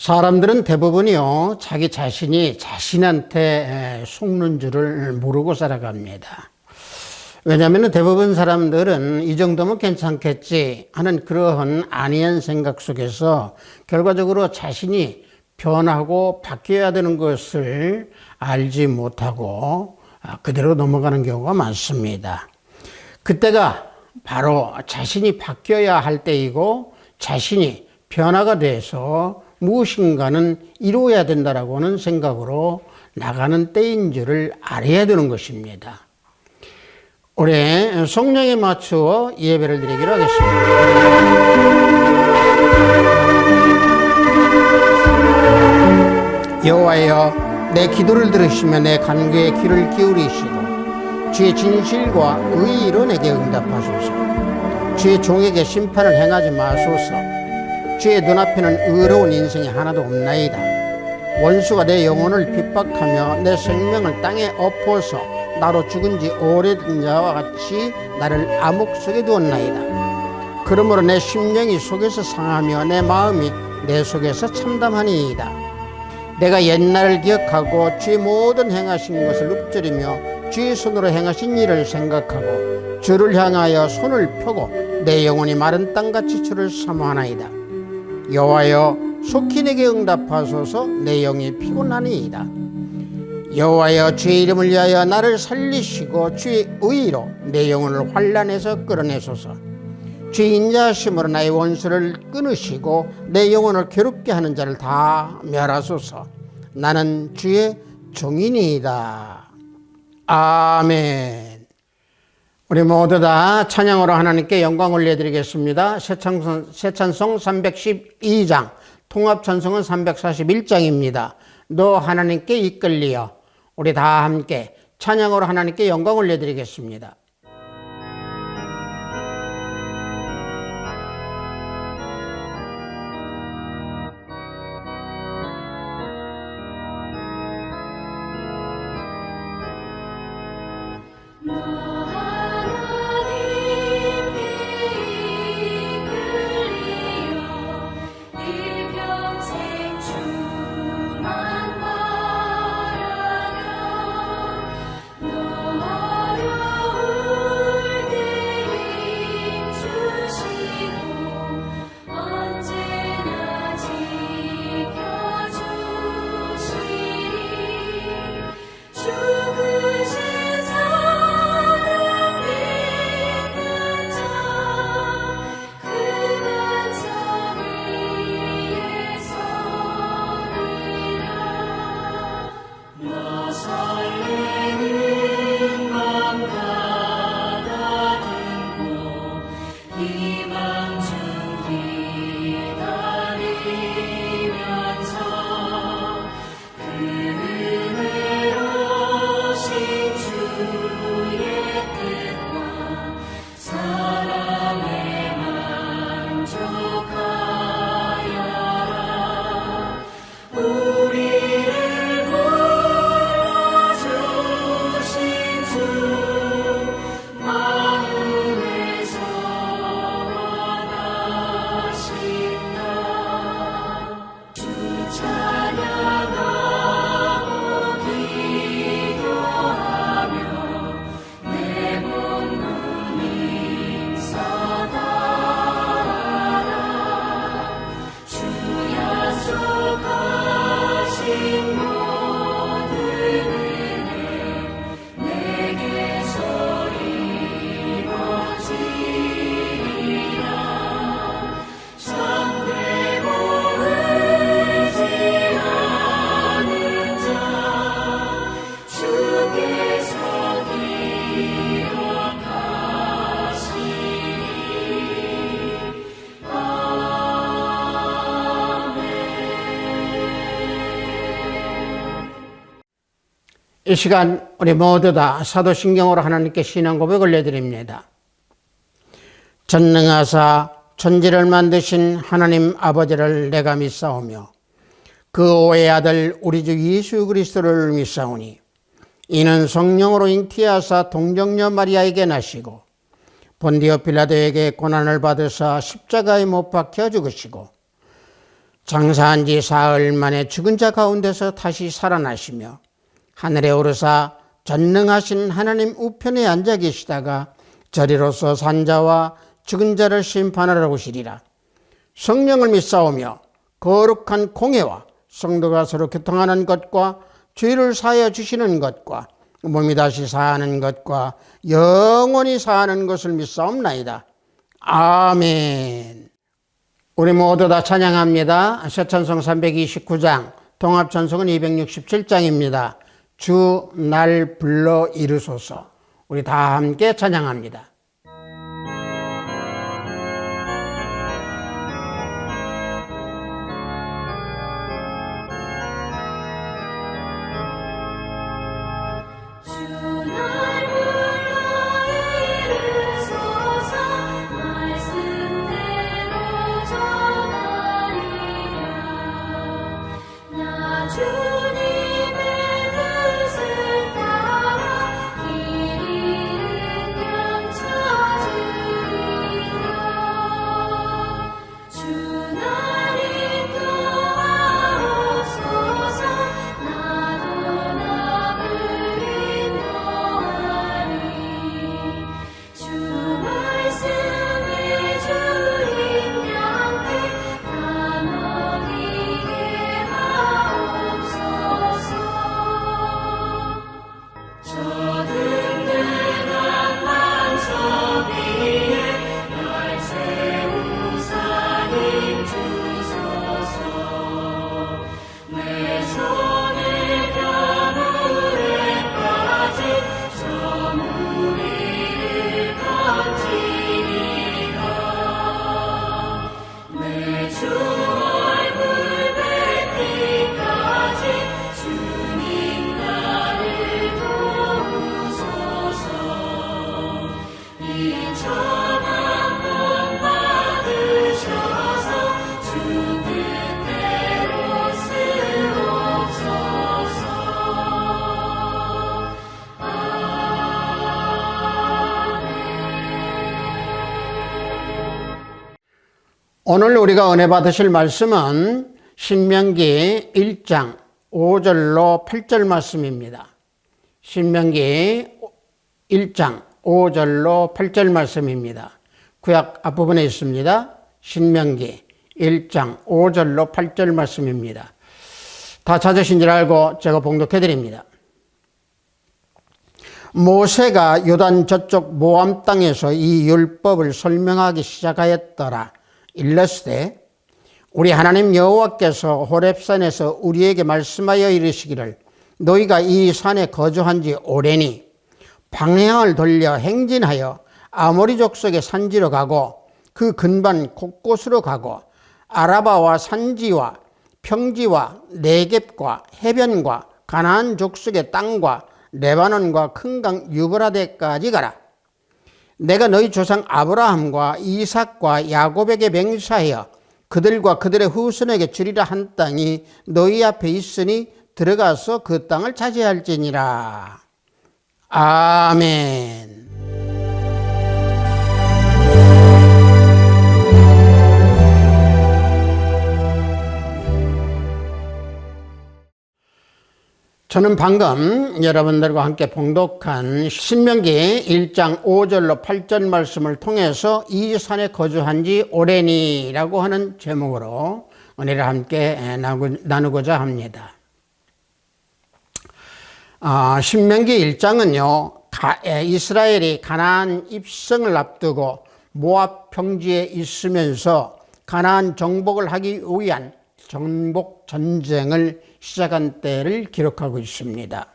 사람들은 대부분이요, 자기 자신이 자신한테 속는 줄을 모르고 살아갑니다. 왜냐하면 대부분 사람들은 이 정도면 괜찮겠지 하는 그러한 안이한 생각 속에서 결과적으로 자신이 변하고 바뀌어야 되는 것을 알지 못하고 그대로 넘어가는 경우가 많습니다. 그때가 바로 자신이 바뀌어야 할 때이고 자신이 변화가 돼서 무엇인가는 이루어야 된다라고 하는 생각으로 나가는 때인 줄을 알아야 되는 것입니다. 올해 성령에 맞추어 예배를 드리기로 하겠습니다. 여호와여, 내 기도를 들으시며 내 간구에 귀를 기울이시고 주의 진실과 의의로 내게 응답하소서. 주의 종에게 심판을 행하지 마소서. 주의 눈앞에는 의로운 인생이 하나도 없나이다. 원수가 내 영혼을 핍박하며 내 생명을 땅에 엎어서 나로 죽은 지 오래된 자와 같이 나를 암흑 속에 두었나이다. 그러므로 내 심령이 속에서 상하며 내 마음이 내 속에서 참담하니이다. 내가 옛날을 기억하고 주의 모든 행하신 것을 읊조리며 주의 손으로 행하신 일을 생각하고 주를 향하여 손을 펴고 내 영혼이 마른 땅같이 주를 사모하나이다. 여호와여, 속히 내게 응답하소서. 내 영이 피곤하니이다. 여호와여, 주의 이름을 위하여 나를 살리시고 주의 의의로 내 영혼을 환난에서 끌어내소서. 주의 인자하심으로 나의 원수를 끊으시고 내 영혼을 괴롭게 하는 자를 다 멸하소서. 나는 주의 종이니이다. 아멘. 우리 모두 다 찬양으로 하나님께 영광 올려드리겠습니다. 새 찬송 312장, 통합찬송은 341장입니다. 너 하나님께 이끌리어. 우리 다 함께 찬양으로 하나님께 영광 올려드리겠습니다. 이 시간 우리 모두 다 사도신경으로 하나님께 신앙 고백 올려드립니다. 전능하사 천지를 만드신 하나님 아버지를 내가 믿사오며 그 오의 아들 우리 주 예수 그리스도를 믿사오니 이는 성령으로 잉태하사 동정녀 마리아에게 나시고 본디오 빌라도에게 고난을 받으사 십자가에 못 박혀 죽으시고 장사한 지 사흘 만에 죽은 자 가운데서 다시 살아나시며 하늘에 오르사 전능하신 하나님 우편에 앉아 계시다가 저리로서 산 자와 죽은 자를 심판하러 오시리라. 성령을 믿사오며 거룩한 공회와 성도가 서로 교통하는 것과 죄를 사하여 주시는 것과 몸이 다시 사는 것과 영원히 사는 것을 믿사옵나이다. 아멘. 우리 모두 다 찬양합니다. 새 찬송 329장, 통합 찬송은 267장입니다. 주 날 불러 이르소서. 우리 다 함께 찬양합니다. 오늘 우리가 은혜 받으실 말씀은 신명기 1장 5절로 8절 말씀입니다. 신명기 1장 5절로 8절 말씀입니다. 구약 앞부분에 있습니다. 신명기 1장 5절로 8절 말씀입니다. 다 찾으신 줄 알고 제가 봉독해 드립니다. 모세가 요단 저쪽 모함 땅에서 이 율법을 설명하기 시작하였더라. 일렀으되 우리 하나님 여호와께서 호렙산에서 우리에게 말씀하여 이르시기를 너희가 이 산에 거주한 지 오래니 방향을 돌려 행진하여 아모리 족속의 산지로 가고 그 근반 곳곳으로 가고 아라바와 산지와 평지와 네겝과 해변과 가나안 족속의 땅과 레바논과 큰 강 유브라데까지 가라. 내가 너희 조상 아브라함과 이삭과 야곱에게 맹세하여 그들과 그들의 후손에게 주리라 한 땅이 너희 앞에 있으니 들어가서 그 땅을 차지할지니라. 아멘. 저는 방금 여러분들과 함께 봉독한 신명기 1장 5절로 8절 말씀을 통해서 이 산에 거주한 지 오래니라고 하는 제목으로 은혜를 함께 나누고자 합니다. 신명기 1장은요, 이스라엘이 가나안 입성을 앞두고 모압 평지에 있으면서 가나안 정복을 하기 위한 정복 전쟁을 시작한 때를 기록하고 있습니다.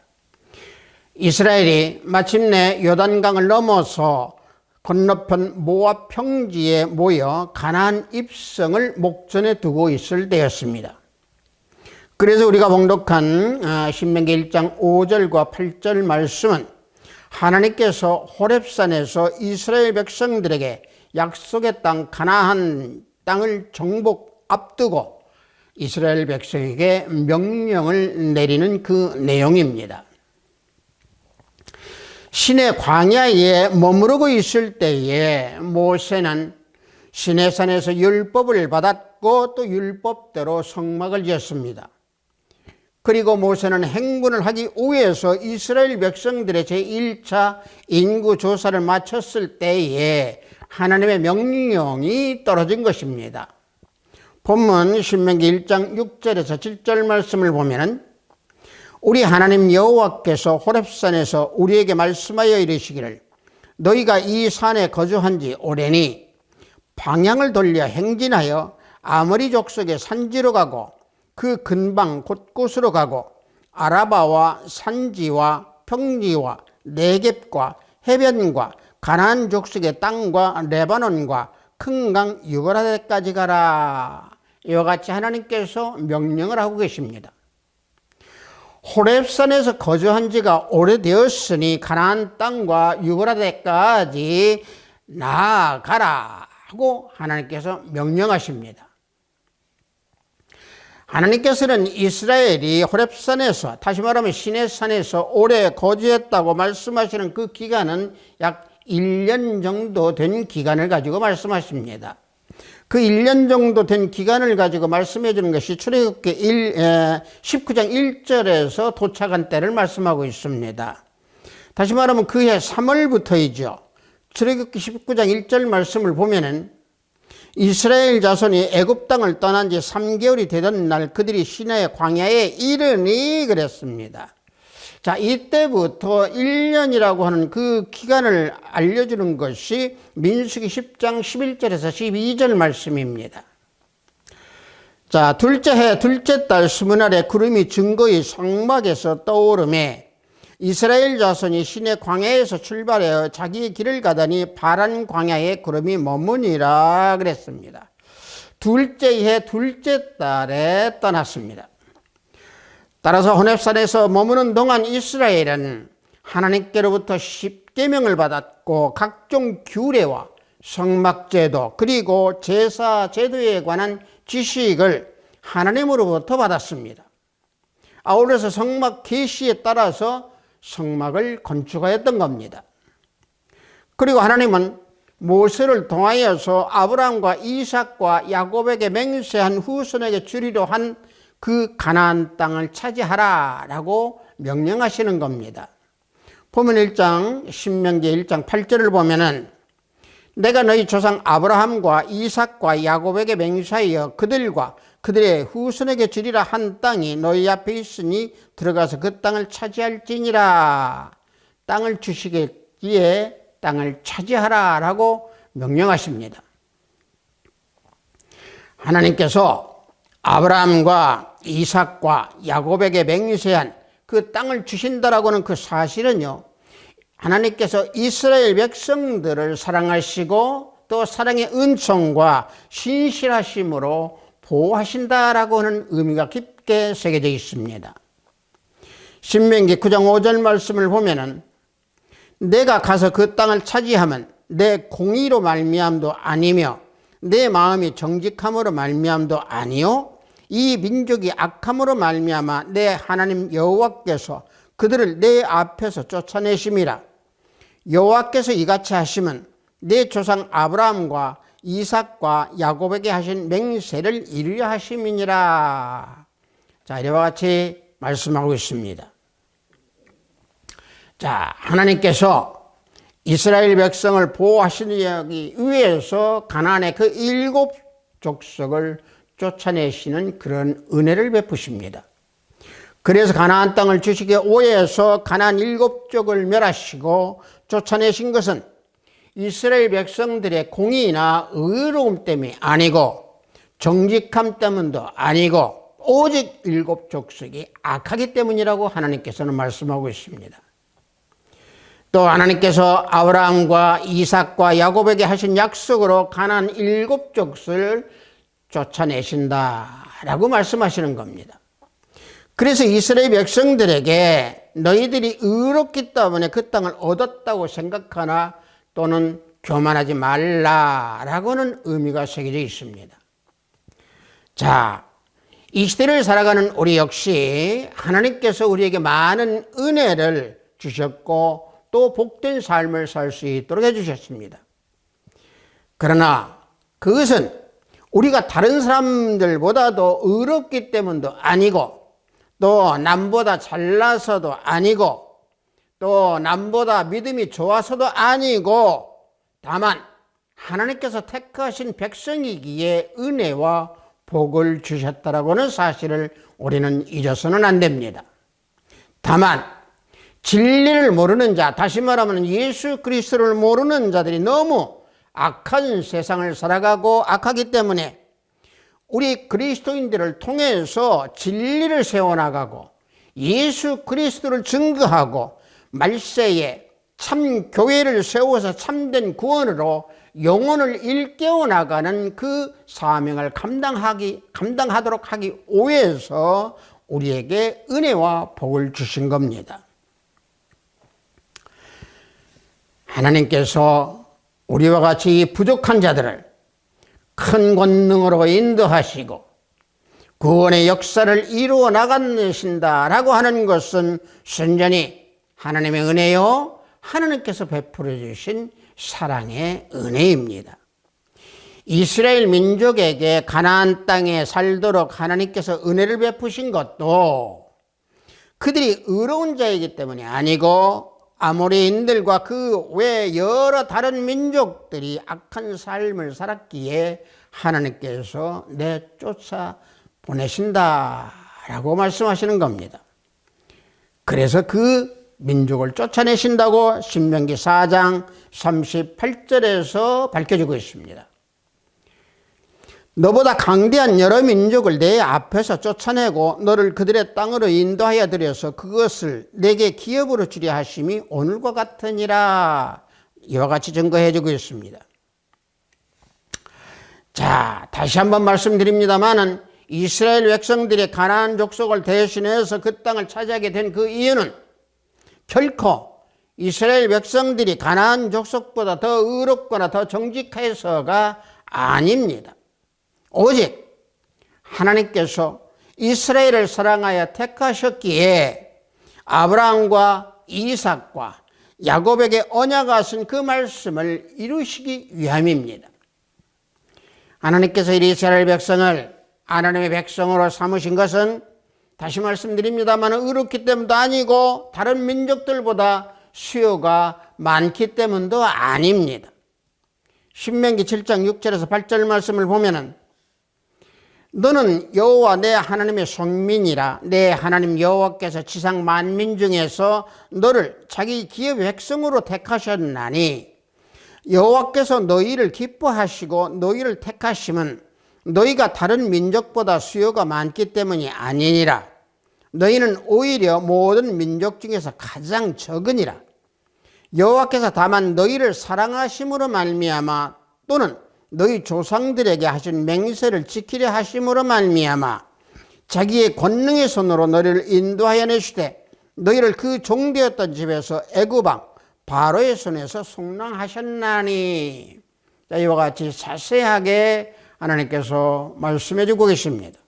이스라엘이 마침내 요단강을 넘어서 건너편 모압 평지에 모여 가나안 입성을 목전에 두고 있을 때였습니다. 그래서 우리가 봉독한 신명기 1장 5절과 8절 말씀은 하나님께서 호렙산에서 이스라엘 백성들에게 약속의 땅 가나안 땅을 정복 앞두고 이스라엘 백성에게 명령을 내리는 그 내용입니다. 시내 광야에 머무르고 있을 때에 모세는 시내산에서 율법을 받았고 받고 또 율법대로 성막을 지었습니다. 그리고 모세는 행군을 하기 위해서 이스라엘 백성들의 제1차 인구조사를 마쳤을 때에 하나님의 명령이 떨어진 것입니다. 본문 신명기 1장 6절에서 7절 말씀을 보면은 우리 하나님 여호와께서 호렙산에서 우리에게 말씀하여 이르시기를 너희가 이 산에 거주한 지 오래니 방향을 돌려 행진하여 아모리 족속의 산지로 가고 그 근방 곳곳으로 가고 아라바와 산지와 평지와 네겝과 해변과 가나안 족속의 땅과 레바논과 큰 강 유브라데까지 가라. 이와 같이 하나님께서 명령을 하고 계십니다. 호렙산에서 거주한 지가 오래되었으니 가나안 땅과 유브라데까지 나아가라 하고 하나님께서 명령하십니다. 하나님께서는 이스라엘이 호렙산에서, 다시 말하면 시내산에서 오래 거주했다고 말씀하시는 그 기간은 약 1년 정도 된 기간을 가지고 말씀하십니다. 그 1년 정도 된 기간을 가지고 말씀해 주는 것이 출애굽기 19장 1절에서 도착한 때를 말씀하고 있습니다. 다시 말하면 그해 3월부터이죠. 출애굽기 19장 1절 말씀을 보면은 이스라엘 자손이 애굽 땅을 떠난 지 3개월이 되던 날 그들이 시내의 광야에 이르니 그랬습니다. 자, 이때부터 1년이라고 하는 그 기간을 알려주는 것이 민수기 10장 11절에서 12절 말씀입니다. 자, 둘째 해 둘째 달 스무날에 구름이 증거의 성막에서 떠오르매 이스라엘 자손이 시내 광야에서 출발하여 자기의 길을 가더니 파란 광야에 구름이 머무니라 그랬습니다. 둘째 해 둘째 달에 떠났습니다. 따라서 호렙산에서 머무는 동안 이스라엘은 하나님께로부터 십계명을 받았고 각종 규례와 성막제도 그리고 제사 제도에 관한 지식을 하나님으로부터 받았습니다. 아울러서 성막 계시에 따라서 성막을 건축하였던 겁니다. 그리고 하나님은 모세를 통하여서 아브라함과 이삭과 야곱에게 맹세한 후손에게 주리로 한 그 가나안 땅을 차지하라 라고 명령하시는 겁니다. 보면 1장 신명기 1장 8절을 보면은 내가 너희 조상 아브라함과 이삭과 야곱에게 맹세하여 그들과 그들의 후손에게 주리라 한 땅이 너희 앞에 있으니 들어가서 그 땅을 차지할지니라. 땅을 주시기에 땅을 차지하라 라고 명령하십니다. 하나님께서 아브라함과 이삭과 야곱에게 맹세한 그 땅을 주신다라고 하는 그 사실은요, 하나님께서 이스라엘 백성들을 사랑하시고 또 사랑의 은총과 신실하심으로 보호하신다라고 하는 의미가 깊게 새겨져 있습니다. 신명기 9장 5절 말씀을 보면은 내가 가서 그 땅을 차지하면 내 공의로 말미암도 아니며 내 마음이 정직함으로 말미암도 아니요 이 민족이 악함으로 말미암아 내 하나님 여호와께서 그들을 내 앞에서 쫓아내심이라. 여호와께서 이같이 하시면 내 조상 아브라함과 이삭과 야곱에게 하신 맹세를 이루려 하심이니라. 자, 이와 같이 말씀하고 있습니다. 자, 하나님께서 이스라엘 백성을 보호하시기 위해서 가나안의 그 7 족속을 쫓아내시는 그런 은혜를 베푸십니다. 그래서 가나안 땅을 주시기 위해서 가나안 7족을 멸하시고 쫓아내신 것은 이스라엘 백성들의 공의나 의로움 때문이 아니고 정직함 때문도 아니고 오직 7 족속이 악하기 때문이라고 하나님께서는 말씀하고 있습니다. 또 하나님께서 아브라함과 이삭과 야곱에게 하신 약속으로 가나안 7 족속을 쫓아내신다라고 말씀하시는 겁니다. 그래서 이스라엘 백성들에게 너희들이 의롭기 때문에 그 땅을 얻었다고 생각하나 또는 교만하지 말라라고는 의미가 새겨져 있습니다. 자, 이 시대를 살아가는 우리 역시 하나님께서 우리에게 많은 은혜를 주셨고 또 복된 삶을 살 수 있도록 해주셨습니다. 그러나 그것은 우리가 다른 사람들보다도 의롭기 때문도 아니고, 또 남보다 잘나서도 아니고, 또 남보다 믿음이 좋아서도 아니고, 다만 하나님께서 택하신 백성이기에 은혜와 복을 주셨다라고는 사실을 우리는 잊어서는 안 됩니다. 다만 진리를 모르는 자, 다시 말하면 예수 그리스도를 모르는 자들이 너무 악한 세상을 살아가고 악하기 때문에 우리 그리스도인들을 통해서 진리를 세워나가고 예수 그리스도를 증거하고 말세에 참 교회를 세워서 참된 구원으로 영혼을 일깨워 나가는 그 사명을 감당하도록 하기 위해서 우리에게 은혜와 복을 주신 겁니다. 하나님께서 우리와 같이 부족한 자들을 큰 권능으로 인도하시고 구원의 역사를 이루어 나가신다라고 하는 것은 순전히 하나님의 은혜요, 하나님께서 베풀어 주신 사랑의 은혜입니다. 이스라엘 민족에게 가나안 땅에 살도록 하나님께서 은혜를 베푸신 것도 그들이 의로운 자이기 때문이 아니고 아모리인들과 그 외 여러 다른 민족들이 악한 삶을 살았기에 하나님께서 내쫓아 보내신다라고 말씀하시는 겁니다. 그래서 그 민족을 쫓아내신다고 신명기 4장 38절에서 밝혀지고 있습니다. 너보다 강대한 여러 민족을 내 앞에서 쫓아내고 너를 그들의 땅으로 인도하여 들여서 그것을 내게 기업으로 주려 하심이 오늘과 같으니라. 이와 같이 증거해 주고 있습니다. 자, 다시 한번 말씀드립니다마는 이스라엘 백성들이 가나안 족속을 대신해서 그 땅을 차지하게 된 그 이유는 결코 이스라엘 백성들이 가나안 족속보다 더 의롭거나 더 정직해서가 아닙니다. 오직 하나님께서 이스라엘을 사랑하여 택하셨기에 아브라함과 이삭과 야곱에게 언약하신 그 말씀을 이루시기 위함입니다. 하나님께서 이스라엘 백성을 하나님의 백성으로 삼으신 것은 다시 말씀드립니다만 의롭기 때문도 아니고 다른 민족들보다 수요가 많기 때문도 아닙니다. 신명기 7장 6절에서 8절 말씀을 보면은 너는 여호와 내 하나님의 성민이라. 내 하나님 여호와께서 지상 만민 중에서 너를 자기 기업의 백성으로 택하셨나니 여호와께서 너희를 기뻐하시고 너희를 택하심은 너희가 다른 민족보다 수요가 많기 때문이 아니니라. 너희는 오히려 모든 민족 중에서 가장 적으니라. 여호와께서 다만 너희를 사랑하심으로 말미암아 또는 너희 조상들에게 하신 맹세를 지키려 하심으로 말미암아 자기의 권능의 손으로 너희를 인도하여 내시되 너희를 그 종되었던 집에서 애굽왕 바로의 손에서 속량하셨나니. 자, 이와 같이 자세하게 하나님께서 말씀해 주고 계십니다.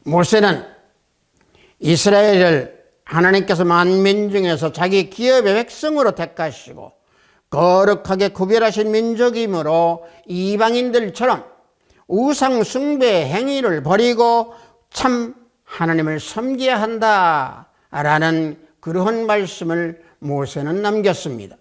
모세는 이스라엘을 하나님께서 만민 중에서 자기 기업의 백성으로 택하시고 거룩하게 구별하신 민족이므로 이방인들처럼 우상 숭배 행위를 버리고 참 하나님을 섬겨야 한다라는 그러한 말씀을 모세는 남겼습니다.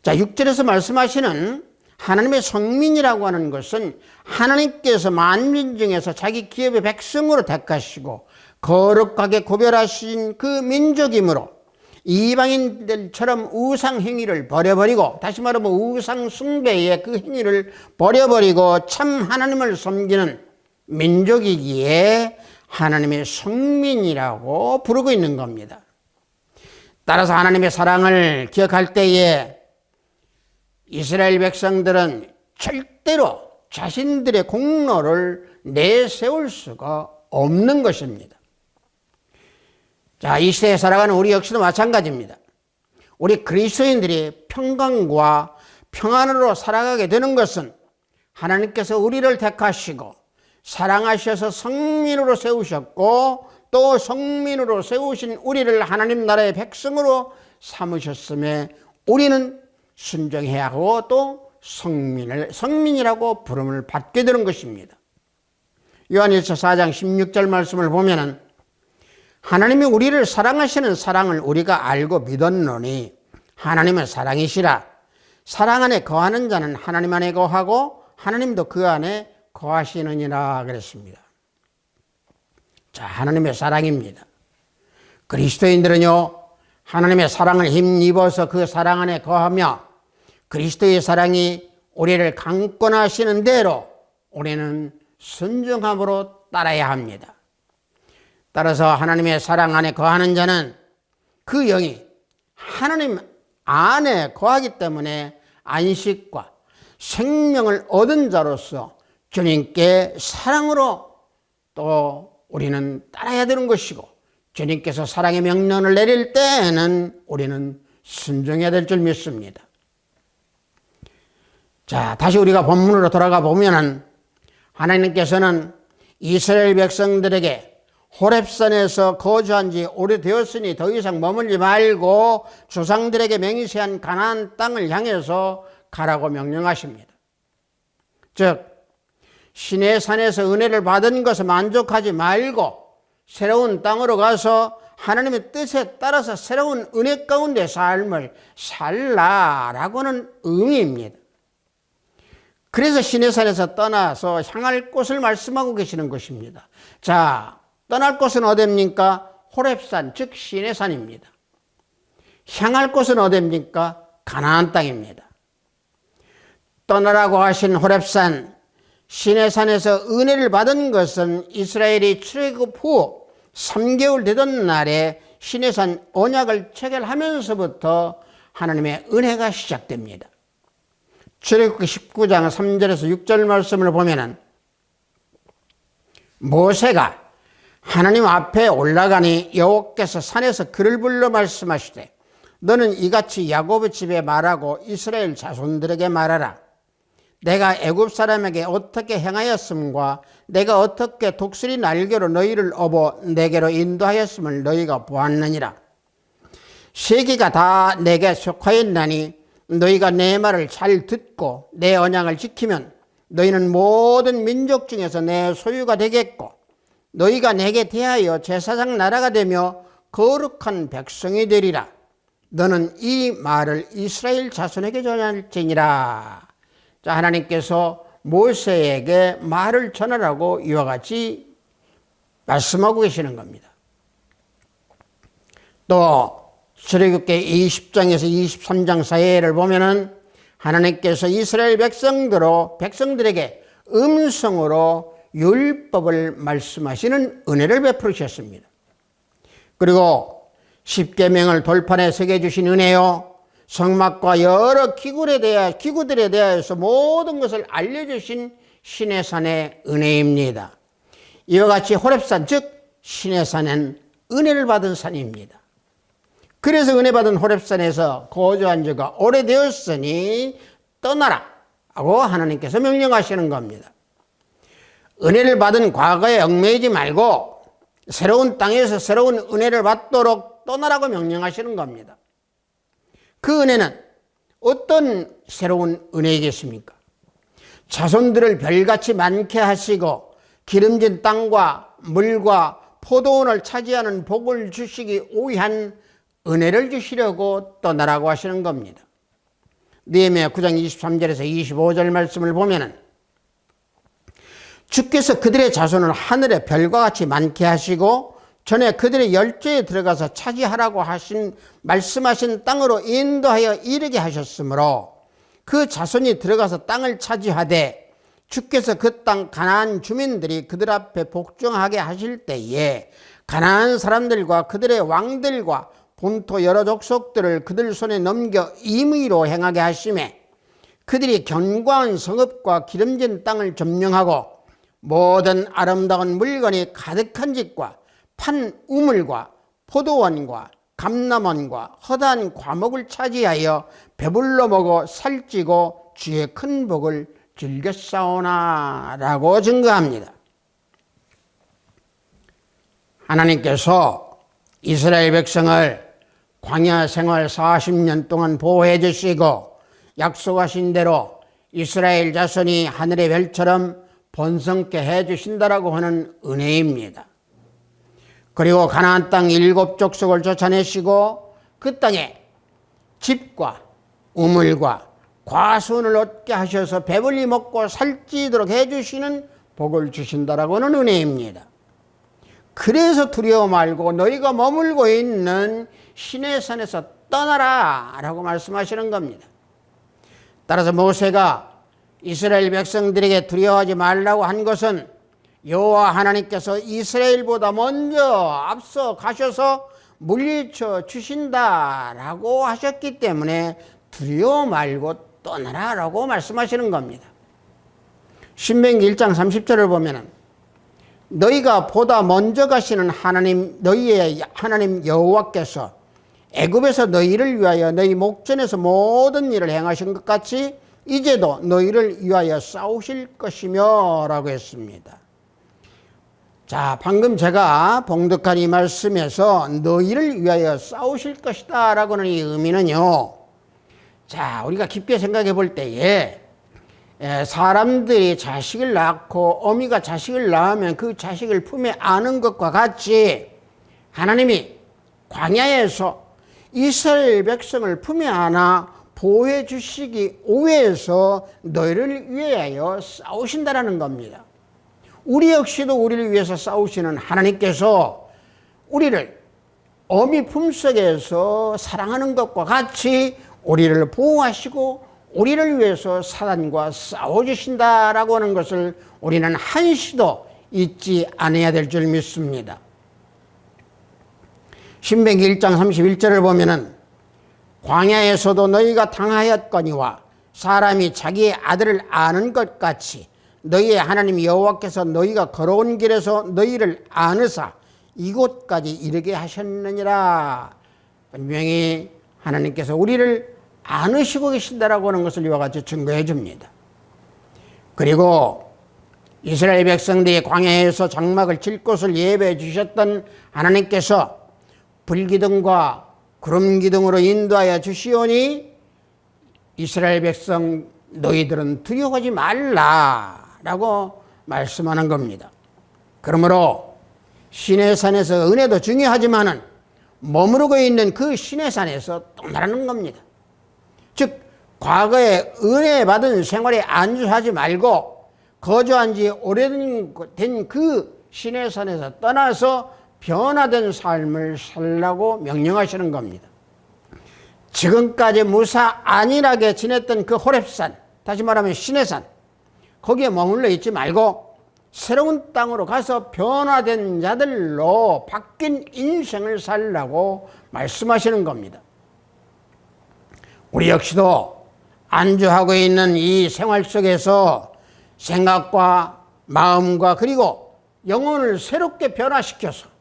자, 6절에서 말씀하시는 하나님의 성민이라고 하는 것은 하나님께서 만민 중에서 자기 기업의 백성으로 택하시고 거룩하게 구별하신 그 민족이므로 이방인들처럼 우상 행위를 버려버리고, 다시 말하면 우상 숭배의 그 행위를 버려버리고 참 하나님을 섬기는 민족이기에 하나님의 성민이라고 부르고 있는 겁니다. 따라서 하나님의 사랑을 기억할 때에 이스라엘 백성들은 절대로 자신들의 공로를 내세울 수가 없는 것입니다. 자, 이 시대에 살아가는 우리 역시도 마찬가지입니다. 우리 그리스도인들이 평강과 평안으로 살아가게 되는 것은 하나님께서 우리를 택하시고 사랑하셔서 성민으로 세우셨고 또 성민으로 세우신 우리를 하나님 나라의 백성으로 삼으셨음에 우리는 순종해야 하고 또 성민이라고 부름을 받게 되는 것입니다. 요한일서 4장 16절 말씀을 보면은 하나님이 우리를 사랑하시는 사랑을 우리가 알고 믿었노니 하나님은 사랑이시라. 사랑 안에 거하는 자는 하나님 안에 거하고 하나님도 그 안에 거하시느니라 그랬습니다. 자, 하나님의 사랑입니다. 그리스도인들은요, 하나님의 사랑을 힘입어서 그 사랑 안에 거하며 그리스도의 사랑이 우리를 강권하시는 대로 우리는 순종함으로 따라야 합니다. 따라서 하나님의 사랑 안에 거하는 자는 그 영이 하나님 안에 거하기 때문에 안식과 생명을 얻은 자로서 주님께 사랑으로 또 우리는 따라야 되는 것이고, 주님께서 사랑의 명령을 내릴 때에는 우리는 순종해야 될 줄 믿습니다. 자, 다시 우리가 본문으로 돌아가 보면은 하나님께서는 이스라엘 백성들에게 호렙산에서 거주한 지 오래되었으니 더 이상 머물지 말고 조상들에게 맹세한 가나안 땅을 향해서 가라고 명령하십니다. 즉, 시내산에서 은혜를 받은 것에 만족하지 말고 새로운 땅으로 가서 하나님의 뜻에 따라서 새로운 은혜 가운데 삶을 살라라고는 의미입니다. 그래서 시내산에서 떠나서 향할 곳을 말씀하고 계시는 것입니다. 자, 떠날 곳은 어디입니까? 호렙산, 즉 시내산입니다. 향할 곳은 어디입니까? 가나안 땅입니다. 떠나라고 하신 호렙산, 시내산에서 은혜를 받은 것은 이스라엘이 출애굽 후 3개월 되던 날에 시내산 언약을 체결하면서부터 하나님의 은혜가 시작됩니다. 출애굽기 19장 3절에서 6절 말씀을 보면은 모세가 하나님 앞에 올라가니 여호와께서 산에서 그를 불러 말씀하시되 너는 이같이 야곱의 집에 말하고 이스라엘 자손들에게 말하라. 내가 애굽 사람에게 어떻게 행하였음과 내가 어떻게 독수리 날개로 너희를 업어 내게로 인도하였음을 너희가 보았느니라. 세계가 다 내게 속하였나니 너희가 내 말을 잘 듣고 내 언약을 지키면 너희는 모든 민족 중에서 내 소유가 되겠고 너희가 내게 대하여 제사장 나라가 되며 거룩한 백성이 되리라. 너는 이 말을 이스라엘 자손에게 전할지니라. 자, 하나님께서 모세에게 말을 전하라고 이와 같이 말씀하고 계시는 겁니다. 또 출애굽기 20장에서 23장 사이를 보면은 하나님께서 이스라엘 백성들에게 음성으로 율법을 말씀하시는 은혜를 베푸셨습니다. 그리고 십계명을 돌판에 새겨주신 은혜요, 성막과 여러 기구들에 대하여서 모든 것을 알려주신 시내산의 은혜입니다. 이와 같이 호렙산, 즉 시내산은 은혜를 받은 산입니다. 그래서 은혜 받은 호렙산에서 거주한 지가 오래되었으니 떠나라 하고 하나님께서 명령하시는 겁니다. 은혜를 받은 과거에 얽매이지 말고 새로운 땅에서 새로운 은혜를 받도록 떠나라고 명령하시는 겁니다. 그 은혜는 어떤 새로운 은혜이겠습니까? 자손들을 별같이 많게 하시고 기름진 땅과 물과 포도원을 차지하는 복을 주시기 위한 은혜를 주시려고 떠나라고 하시는 겁니다. 느헤미야 9장 23절에서 25절 말씀을 보면은 주께서 그들의 자손을 하늘의 별과 같이 많게 하시고 전에 그들의 열조에 들어가서 차지하라고 말씀하신 땅으로 인도하여 이르게 하셨으므로 그 자손이 들어가서 땅을 차지하되 주께서 그 땅 가나안 주민들이 그들 앞에 복종하게 하실 때에 가나안 사람들과 그들의 왕들과 본토 여러 족속들을 그들 손에 넘겨 임의로 행하게 하시매 그들이 견고한 성읍과 기름진 땅을 점령하고 모든 아름다운 물건이 가득한 집과 판 우물과 포도원과 감람원과 허다한 과목을 차지하여 배불러 먹어 살찌고 주의 큰 복을 즐겼사오나 라고 증거합니다. 하나님께서 이스라엘 백성을 광야 생활 40년 동안 보호해 주시고 약속하신 대로 이스라엘 자손이 하늘의 별처럼 번성케 해주신다라고 하는 은혜입니다. 그리고 가나안 땅 7 족속을 쫓아내시고 그 땅에 집과 우물과 과수원을 얻게 하셔서 배불리 먹고 살찌도록 해주시는 복을 주신다라고 하는 은혜입니다. 그래서 두려워 말고 너희가 머물고 있는 시내산에서 떠나라 라고 말씀하시는 겁니다. 따라서 모세가 이스라엘 백성들에게 두려워하지 말라고 한 것은 여호와 하나님께서 이스라엘보다 먼저 앞서 가셔서 물리쳐 주신다라고 하셨기 때문에 두려워 말고 떠나라 라고 말씀하시는 겁니다. 신명기 1장 30절을 보면은 너희가 보다 먼저 가시는 하나님 너희의 하나님 여호와께서 애굽에서 너희를 위하여 너희 목전에서 모든 일을 행하신 것 같이 이제도 너희를 위하여 싸우실 것이며 라고 했습니다. 자, 방금 제가 봉독한 이 말씀에서 너희를 위하여 싸우실 것이다 라고는 이 의미는요, 자, 우리가 깊게 생각해 볼 때에 사람들이 자식을 낳고 어미가 자식을 낳으면 그 자식을 품에 안은 것과 같이 하나님이 광야에서 이스라엘 백성을 품에 안아 보호해 주시기 위해서 너희를 위하여 싸우신다라는 겁니다. 우리 역시도 우리를 위해서 싸우시는 하나님께서 우리를 어미 품속에서 사랑하는 것과 같이 우리를 보호하시고 우리를 위해서 사단과 싸워주신다라고 하는 것을 우리는 한시도 잊지 않아야 될 줄 믿습니다. 신명기 1장 31절을 보면은 광야에서도 너희가 당하였거니와 사람이 자기의 아들을 아는 것 같이 너희의 하나님 여호와께서 너희가 걸어온 길에서 너희를 안으사 이곳까지 이르게 하셨느니라. 분명히 하나님께서 우리를 안으시고 계신다라고 하는 것을 이와 같이 증거해 줍니다. 그리고 이스라엘 백성들이 광야에서 장막을 칠 곳을 예배해 주셨던 하나님께서 불기둥과 구름기둥으로 인도하여 주시오니 이스라엘 백성 너희들은 두려워하지 말라라고 말씀하는 겁니다. 그러므로 시내산에서 은혜도 중요하지만은 머무르고 있는 그 시내산에서 떠나라는 겁니다. 즉 과거에 은혜 받은 생활에 안주하지 말고 거주한 지 오래된 그 시내산에서 떠나서 변화된 삶을 살라고 명령하시는 겁니다. 지금까지 무사 안일하게 지냈던 그 호렙산, 다시 말하면 시내산, 거기에 머물러 있지 말고 새로운 땅으로 가서 변화된 자들로 바뀐 인생을 살라고 말씀하시는 겁니다. 우리 역시도 안주하고 있는 이 생활 속에서 생각과 마음과 그리고 영혼을 새롭게 변화시켜서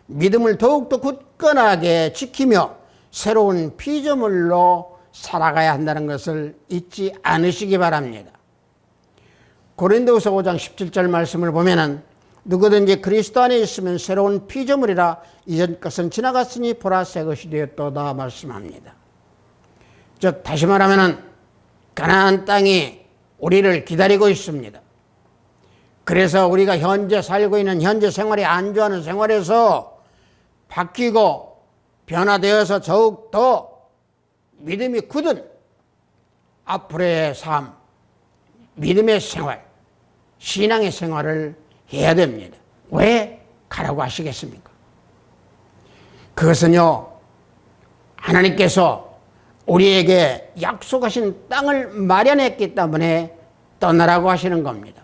믿음을 더욱더 굳건하게 지키며 새로운 피조물로 살아가야 한다는 것을 잊지 않으시기 바랍니다. 고린도후서 5장 17절 말씀을 보면은 누구든지 그리스도 안에 있으면 새로운 피조물이라 이전 것은 지나갔으니 보라 새 것이 되었도다 말씀합니다. 즉 다시 말하면은 가나안 땅이 우리를 기다리고 있습니다. 그래서 우리가 현재 살고 있는 현재 생활에 안주하는 생활에서 바뀌고 변화되어서 더욱 더 믿음이 굳은 앞으로의 삶, 믿음의 생활, 신앙의 생활을 해야 됩니다. 왜 가라고 하시겠습니까? 그것은요, 하나님께서 우리에게 약속하신 땅을 마련했기 때문에 떠나라고 하시는 겁니다.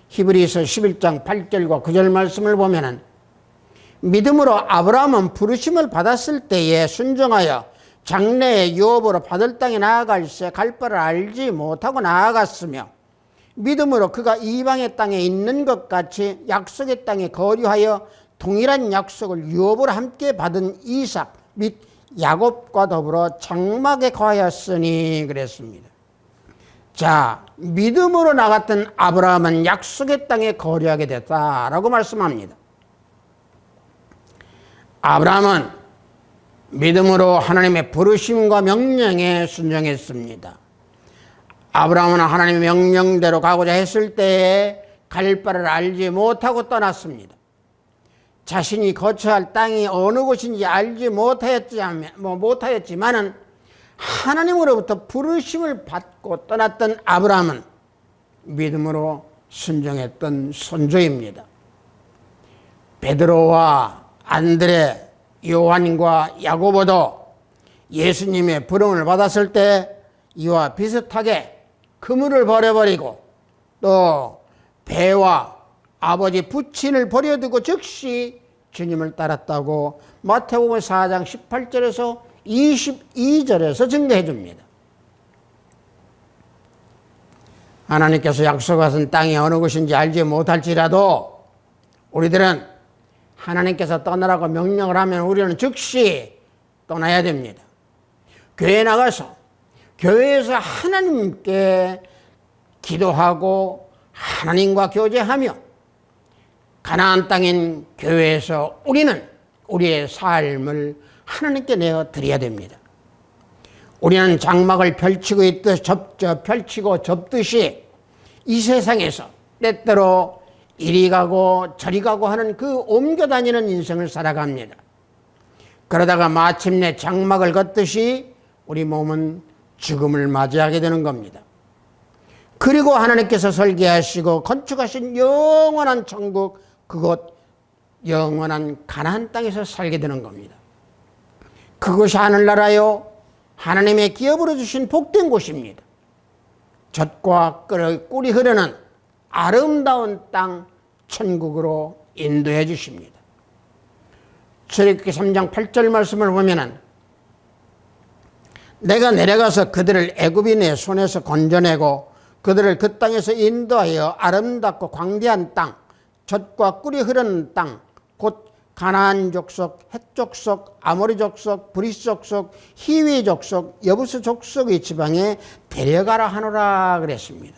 히브리서 11장 8절과 9절 말씀을 보면은 믿음으로 아브라함은 부르심을 받았을 때에 순종하여 장래의 유업으로 받을 땅에 나아갈새 갈 바를 알지 못하고 나아갔으며 믿음으로 그가 이방의 땅에 있는 것 같이 약속의 땅에 거류하여 동일한 약속을 유업으로 함께 받은 이삭 및 야곱과 더불어 장막에 거하였으니 그랬습니다. 자, 믿음으로 나갔던 아브라함은 약속의 땅에 거류하게 됐다라고 말씀합니다. 아브라함은 믿음으로 하나님의 부르심과 명령에 순종했습니다. 아브라함은 하나님의 명령대로 가고자 했을 때에 갈 바를 알지 못하고 떠났습니다. 자신이 거처할 땅이 어느 곳인지 알지 못하였지만은 하나님으로부터 부르심을 받고 떠났던 아브라함은 믿음으로 순종했던 선조입니다. 베드로와 안드레, 요한과 야고보도 예수님의 부름을 받았을 때 이와 비슷하게 그물을 버려버리고 또 배와 아버지 부친을 버려두고 즉시 주님을 따랐다고 마태복음 4장 18절에서 22절에서 증거해 줍니다. 하나님께서 약속하신 땅이 어느 곳인지 알지 못할지라도 우리들은 하나님께서 떠나라고 명령을 하면 우리는 즉시 떠나야 됩니다. 교회에 나가서 교회에서 하나님께 기도하고 하나님과 교제하며 가나안 땅인 교회에서 우리는 우리의 삶을 하나님께 내어 드려야 됩니다. 우리는 장막을 펼치고 접듯이 이 세상에서 때때로 이리 가고 저리 가고 하는 그 옮겨 다니는 인생을 살아갑니다. 그러다가 마침내 장막을 걷듯이 우리 몸은 죽음을 맞이하게 되는 겁니다. 그리고 하나님께서 설계하시고 건축하신 영원한 천국, 그곳 영원한 가나안 땅에서 살게 되는 겁니다. 그것이 하늘나라요, 하나님의 기업으로 주신 복된 곳입니다. 젖과 꿀이 흐르는 아름다운 땅 천국으로 인도해 주십니다. 출애굽기 3장 8절 말씀을 보면은 내가 내려가서 그들을 애굽인의 손에서 건져내고 그들을 그 땅에서 인도하여 아름답고 광대한 땅, 젖과 꿀이 흐르는 땅, 곧 가나안 족속, 헷 족속, 아모리 족속, 브리스 족속, 히위 족속, 여부스 족속의 지방에 데려가라 하노라 그랬습니다.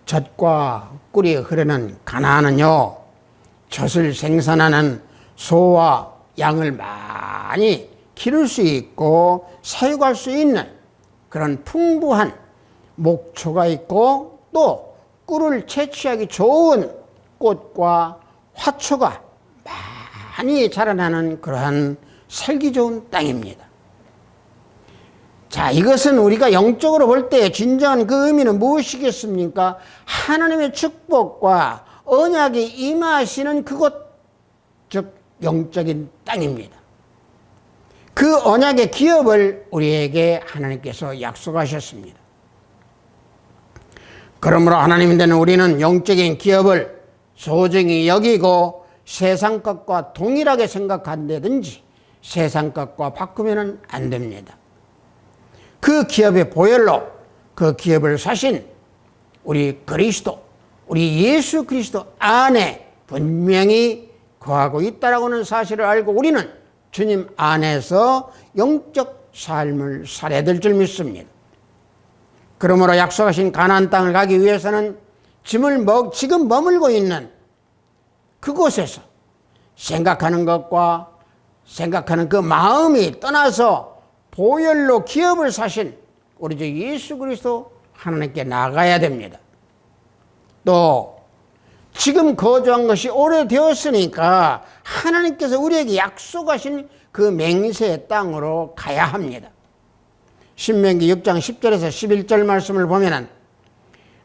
젖과 꿀이 흐르는 가나안은요, 젖을 생산하는 소와 양을 많이 기를 수 있고 사육할 수 있는 그런 풍부한 목초가 있고 또 꿀을 채취하기 좋은 꽃과 화초가 많이 자라나는 그러한 살기 좋은 땅입니다. 자, 이것은 우리가 영적으로 볼 때 진정한 그 의미는 무엇이겠습니까? 하나님의 축복과 언약이 임하시는 그곳, 즉 영적인 땅입니다. 그 언약의 기업을 우리에게 하나님께서 약속하셨습니다. 그러므로 하나님 되는 우리는 영적인 기업을 소중히 여기고 세상 것과 동일하게 생각한다든지 세상 것과 바꾸면 안 됩니다. 그 기업의 보혈로 그 기업을 사신 우리 그리스도, 우리 예수 그리스도 안에 분명히 거하고 있다라고는 사실을 알고 우리는 주님 안에서 영적 삶을 살아야 될 줄 믿습니다. 그러므로 약속하신 가나안 땅을 가기 위해서는 지금 머물고 있는 그곳에서 생각하는 것과 생각하는 그 마음이 떠나서 보혈로 기업을 사신 우리 주 예수 그리스도 하나님께 나가야 됩니다. 또 지금 거주한 것이 오래되었으니까 하나님께서 우리에게 약속하신 그 맹세의 땅으로 가야 합니다. 신명기 6장 10절에서 11절 말씀을 보면은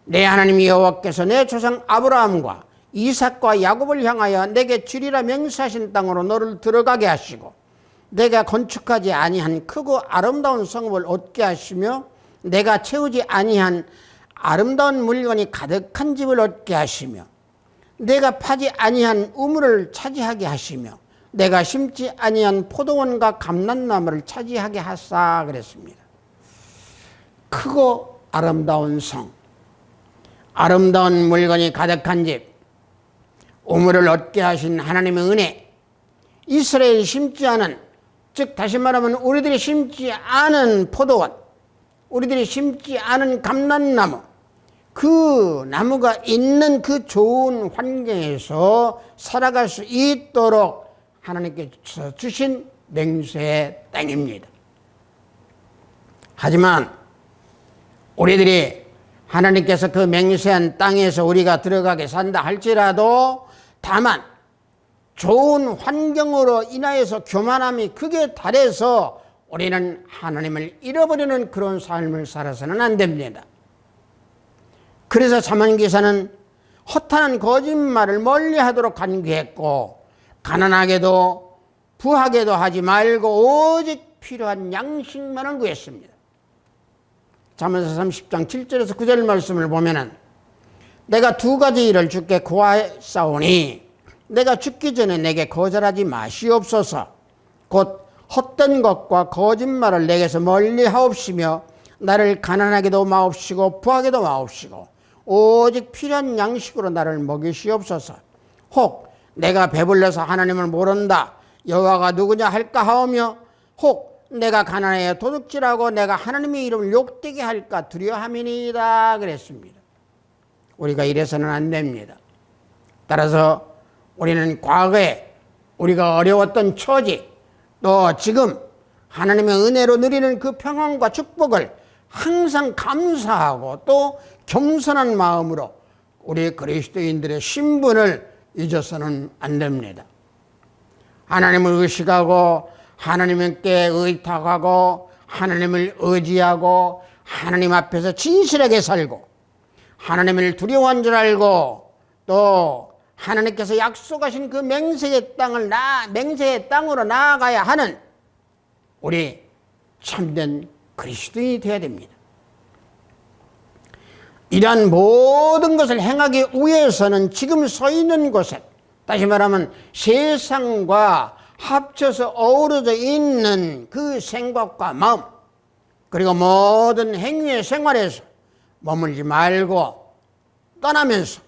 내 하나님 여호와께서 내 조상 아브라함과 이삭과 야곱을 향하여 내게 주리라 맹세하신 땅으로 너를 들어가게 하시고 내가 건축하지 아니한 크고 아름다운 성읍을 얻게 하시며 내가 채우지 아니한 아름다운 물건이 가득한 집을 얻게 하시며 내가 파지 아니한 우물을 차지하게 하시며 내가 심지 아니한 포도원과 감람나무를 차지하게 하사 그랬습니다. 크고 아름다운 성, 아름다운 물건이 가득한 집, 우물을 얻게 하신 하나님의 은혜, 이스라엘이 심지 않은, 즉 다시 말하면 우리들이 심지 않은 포도원, 우리들이 심지 않은 감람나무, 그 나무가 있는 그 좋은 환경에서 살아갈 수 있도록 하나님께서 주신 맹세의 땅입니다. 하지만 우리들이 하나님께서 그 맹세한 땅에서 우리가 들어가게 산다 할지라도 다만 좋은 환경으로 인하여서 교만함이 크게 달해서 우리는 하나님을 잃어버리는 그런 삶을 살아서는 안 됩니다. 그래서 사문기사는 허탄한 거짓말을 멀리하도록 간구했고 가난하게도 부하게도 하지 말고 오직 필요한 양식만을 구했습니다. 잠언서 30장 7절에서 9절 말씀을 보면은 내가 두 가지 일을 주께 구하사오니 내가 죽기 전에 내게 거절하지 마시옵소서. 곧 헛된 것과 거짓말을 내게서 멀리하옵시며 나를 가난하게도 마옵시고 부하게도 마옵시고 오직 필요한 양식으로 나를 먹이시옵소서. 혹 내가 배불러서 하나님을 모른다 여호와가 누구냐 할까 하오며 혹 내가 가난하여 도둑질하고 내가 하나님의 이름을 욕되게 할까 두려함이니이다 그랬습니다. 우리가 이래서는 안 됩니다. 따라서 우리는 과거에 우리가 어려웠던 처지 또 지금 하나님의 은혜로 누리는 그 평안과 축복을 항상 감사하고 또 겸손한 마음으로 우리 그리스도인들의 신분을 잊어서는 안 됩니다. 하나님을 의식하고 하나님께 의탁하고 하나님을 의지하고 하나님 앞에서 진실하게 살고 하나님을 두려워한 줄 알고 또 하나님께서 약속하신 그 맹세의 땅으로 나아가야 하는 우리 참된 그리스도인이 되어야 됩니다. 이러한 모든 것을 행하기 위해서는 지금 서 있는 곳에 다시 말하면 세상과 합쳐서 어우러져 있는 그 생각과 마음 그리고 모든 행위의 생활에서 머물지 말고 떠나면서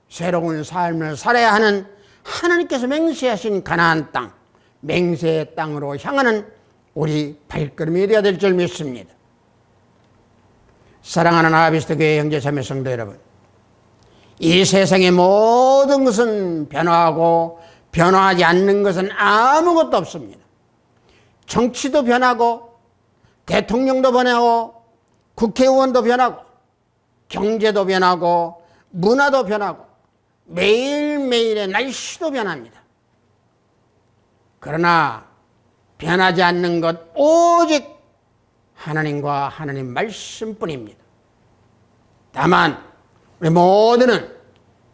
새로운 삶을 살아야 하는 하나님께서 맹세하신 가나안 땅, 맹세의 땅으로 향하는 우리 발걸음이 되어야 될 줄 믿습니다. 사랑하는 아비스트 교회 형제자매 성도 여러분, 이 세상의 모든 것은 변화하고 변화하지 않는 것은 아무것도 없습니다. 정치도 변하고 대통령도 변하고 국회의원도 변하고 경제도 변하고 문화도 변하고 매일매일의 날씨도 변합니다. 그러나 변하지 않는 것 오직 하나님과 하나님 말씀뿐입니다. 다만 우리 모두는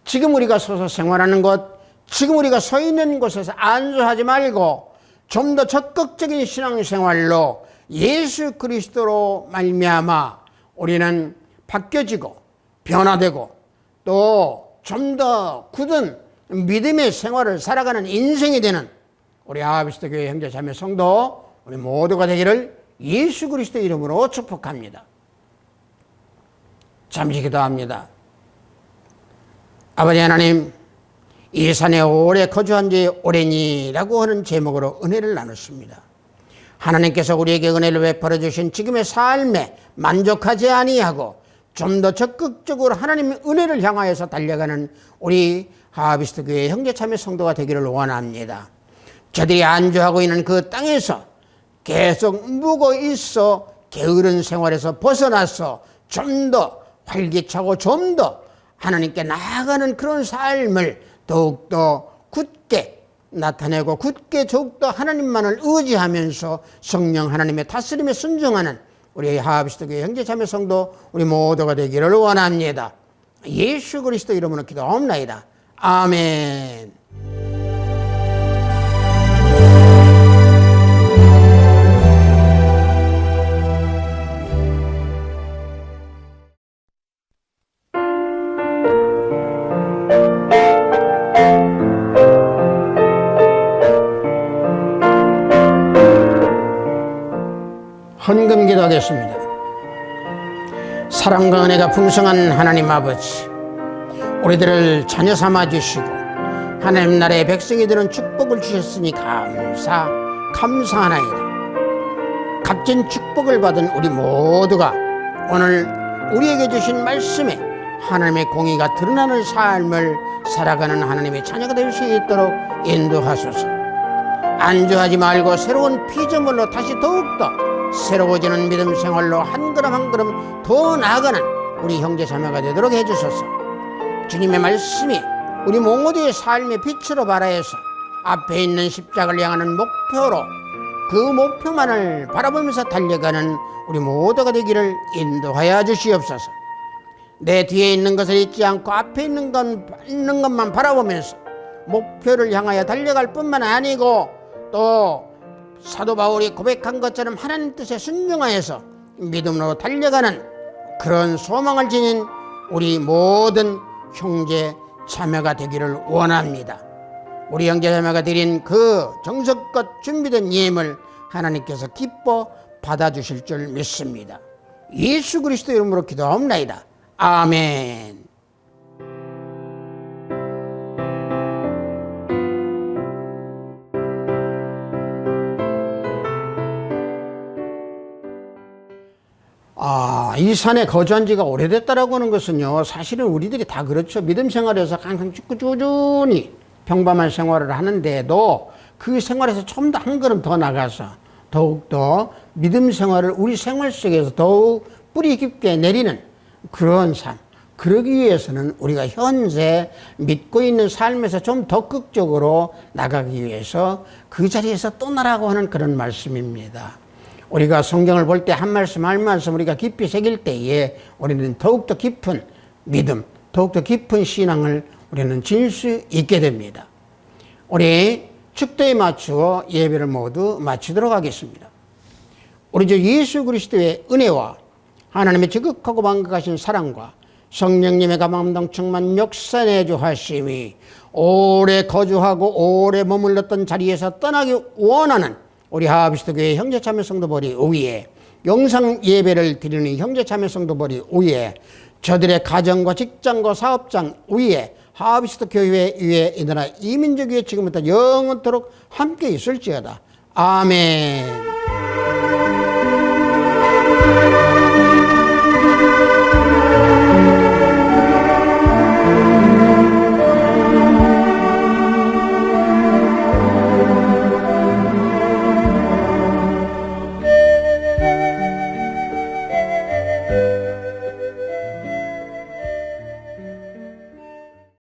지금 우리가 서서 생활하는 것, 지금 우리가 서 있는 곳에서 안주하지 말고 좀 더 적극적인 신앙생활로 예수 그리스도로 말미암아 우리는 바뀌어지고 변화되고 또 좀 더 굳은 믿음의 생활을 살아가는 인생이 되는 우리 아비스트 교회 형제 자매 성도 우리 모두가 되기를 예수 그리스도 이름으로 축복합니다. 잠시 기도합니다. 아버지 하나님, 이 산에 오래 거주한 지 오래니라고 하는 제목으로 은혜를 나눴습니다. 하나님께서 우리에게 은혜를 베풀어 주신 지금의 삶에 만족하지 아니하고 좀 더 적극적으로 하나님의 은혜를 향하여서 달려가는 우리 하비스트 교회 형제자매 성도가 되기를 원합니다. 저들이 안주하고 있는 그 땅에서 계속 묵어 있어 게으른 생활에서 벗어나서 좀 더 활기차고 좀 더 하나님께 나아가는 그런 삶을 더욱더 굳게 나타내고 굳게 더욱더 하나님만을 의지하면서 성령 하나님의 다스림에 순종하는 우리 하비스트 교회 형제자매 성도 우리 모두가 되기를 원합니다. 예수 그리스도 이름으로 기도하옵나이다. 아멘. 헌금 기도하겠습니다. 사랑과 은혜가 풍성한 하나님 아버지, 우리들을 자녀 삼아 주시고 하나님 나라의 백성이 되는 축복을 주셨으니 감사하나이다. 값진 축복을 받은 우리 모두가 오늘 우리에게 주신 말씀에 하나님의 공의가 드러나는 삶을 살아가는 하나님의 자녀가 될 수 있도록 인도하소서. 안주하지 말고 새로운 피조물로 다시 더욱더 새로워지는 믿음 생활로 한 걸음 한 걸음 더 나아가는 우리 형제 자매가 되도록 해주소서. 주님의 말씀이 우리 모두의 삶의 빛으로 발하여서 앞에 있는 십자가를 향하는 목표로 그 목표만을 바라보면서 달려가는 우리 모두가 되기를 인도하여 주시옵소서. 내 뒤에 있는 것을 잊지 않고 앞에 있는 것만 바라보면서 목표를 향하여 달려갈 뿐만 아니고 또 사도 바울이 고백한 것처럼 하나님 뜻에 순종하여서 믿음으로 달려가는 그런 소망을 지닌 우리 모든 형제 자매가 되기를 원합니다. 우리 형제 자매가 드린 그 정성껏 준비된 예물 하나님께서 기뻐 받아주실 줄 믿습니다. 예수 그리스도 이름으로 기도하옵나이다. 아멘. 이 산에 거주한 지가 오래됐다라고 하는 것은요, 사실은 우리들이 다 그렇죠. 믿음 생활에서 항상 꾸준히 평범한 생활을 하는데도 그 생활에서 좀 더 한 걸음 더 나가서 더욱더 믿음 생활을 우리 생활 속에서 더욱 뿌리 깊게 내리는 그런 삶. 그러기 위해서는 우리가 현재 믿고 있는 삶에서 좀 더 극적으로 나가기 위해서 그 자리에서 떠나라고 하는 그런 말씀입니다. 우리가 성경을 볼 때 한 말씀 한 말씀 우리가 깊이 새길 때에 우리는 더욱더 깊은 믿음, 더욱더 깊은 신앙을 우리는 질 수 있게 됩니다. 우리 축도에 맞추어 예배를 모두 마치도록 하겠습니다. 우리 주 예수 그리스도의 은혜와 하나님의 지극하고 만극하신 사랑과 성령님의 감화 충만 역사내 주하심이 오래 거주하고 오래 머물렀던 자리에서 떠나기 원하는 우리 하비스트 교회 형제 자매 성도들이 위에 영상 예배를 드리는 형제 자매 성도들이 위에 저들의 가정과 직장과 사업장 위에 하비스트 교회 위에 이 나라 이민족 위에 지금부터 영원토록 함께 있을지어다. 아멘.